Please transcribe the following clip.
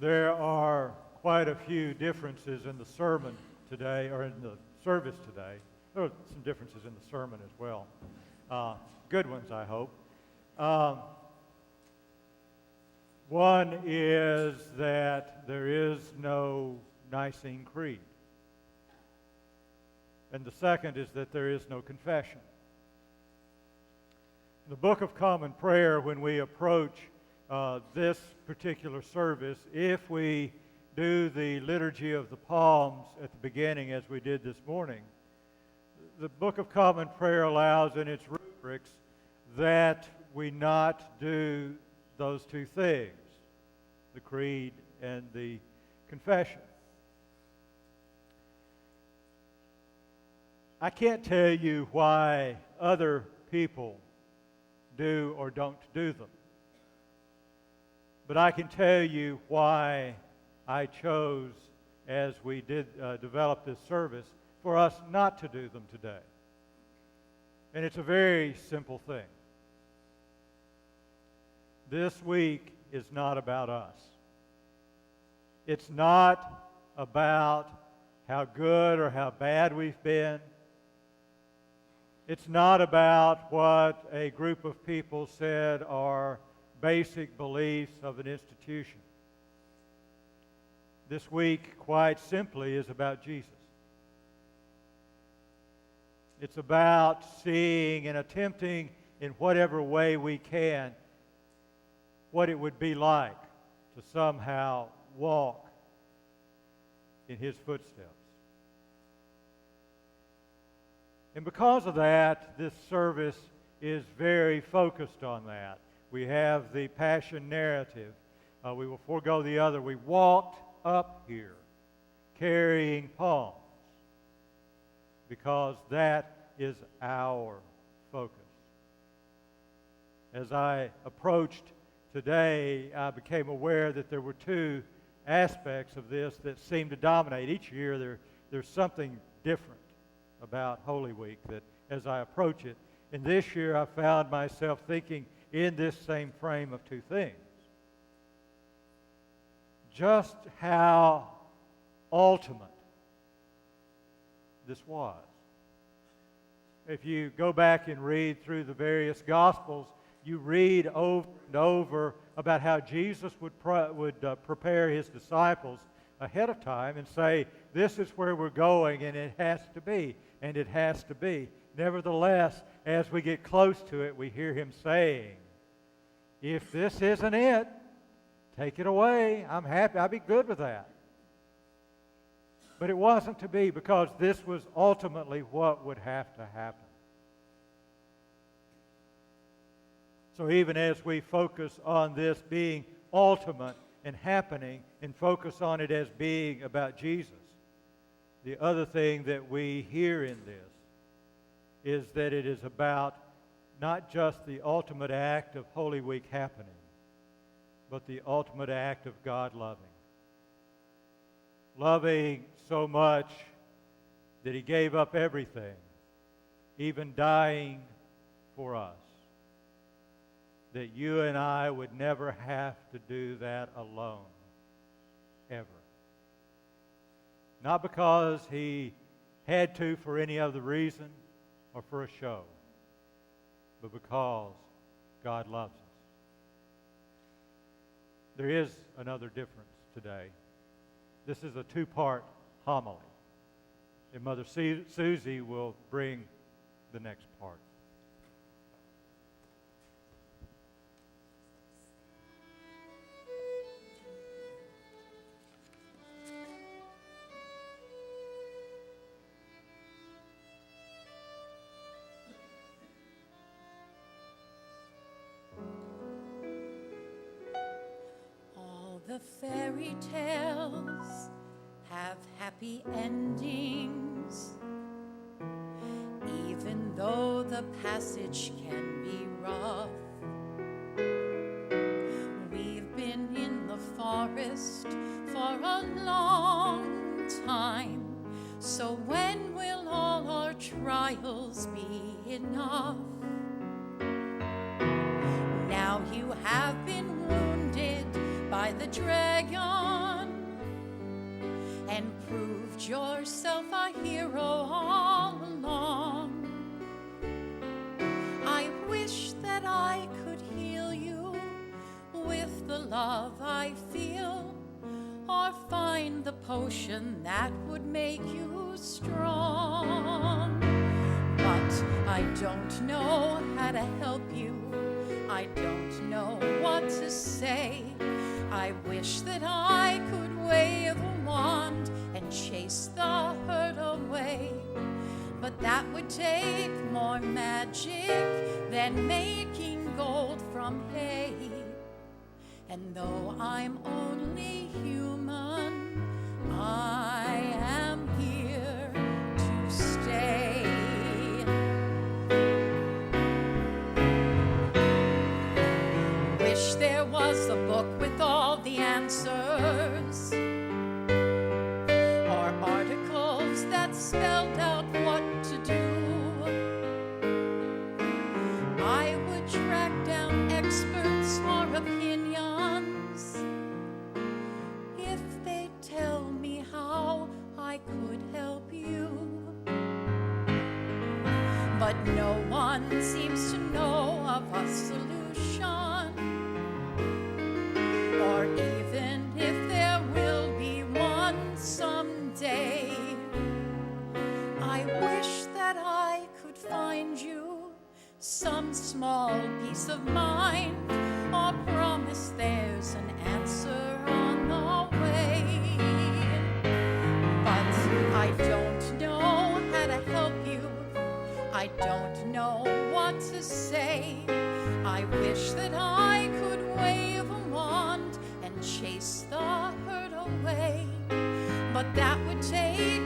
There are quite a few differences in the sermon today, or in the service today. There are some differences in the sermon as well. Good ones, I hope. One is that there is no Nicene Creed. And the second is that there is no confession. In the Book of Common Prayer, when we approach this particular service, if we do the Liturgy of the Palms at the beginning as we did this morning, the Book of Common Prayer allows in its rubrics that we not do those two things, the Creed and the confession. I can't tell you why other people do or don't do them. But I can tell you why I chose, as we did develop this service, for us not to do them today. And it's a very simple thing. This week is not about us. It's not about how good or how bad we've been. It's not about what a group of people said are basic beliefs of an institution. This week, quite simply, is about Jesus. It's about seeing and attempting in whatever way we can what it would be like to somehow walk in His footsteps. And because of that, this service is very focused on that. We have the Passion narrative. We will forego the other. We walked up here carrying palms because that is our focus. As I approached today, I became aware that there were two aspects of this that seem to dominate. Each year there's something different about Holy Week that as I approach it. And this year I found myself thinking in this same frame of two things. Just how ultimate this was. If you go back and read through the various Gospels, you read over and over about how Jesus would prepare His disciples ahead of time and say, this is where we're going, and it has to be, and it has to be. Nevertheless, as we get close to it, we hear Him saying, if this isn't it, take it away. I'm happy. I'll be good with that. But it wasn't to be, because this was ultimately what would have to happen. So even as we focus on this being ultimate and happening and focus on it as being about Jesus, the other thing that we hear in this is that it is about not just the ultimate act of Holy Week happening, but the ultimate act of God loving. Loving so much that He gave up everything, even dying for us, that you and I would never have to do that alone, ever. Not because He had to for any other reason or for a show, but because God loves us. There is another difference today. This is a two-part homily, and Mother Susie will bring the next part. The fairy tales have happy endings, even though the passage can be rough. We've been in the forest for a long time, so when will all our trials be enough? Now you have been wounded by the the dragon and proved yourself a hero all along. I wish that I could heal you with the love I feel, or find the potion that would make you strong. But I don't know how to help you. I don't know what to say. I wish that I could wave a wand and chase the hurt away. But that would take more magic than making gold from hay. And though I'm only human, I am here to stay. Wish there was a book with all the answers, or articles that spelled out what to do. I would track down experts or opinions if they tell me how I could help you. But no one seems to know of a solution, or even if there will be one someday. I wish that I could find you some small peace of mind, or promise there's an answer on the way. But I don't know how to help you. I don't know what to say. I wish that I could wave a wand and chase the hurt away. But that would take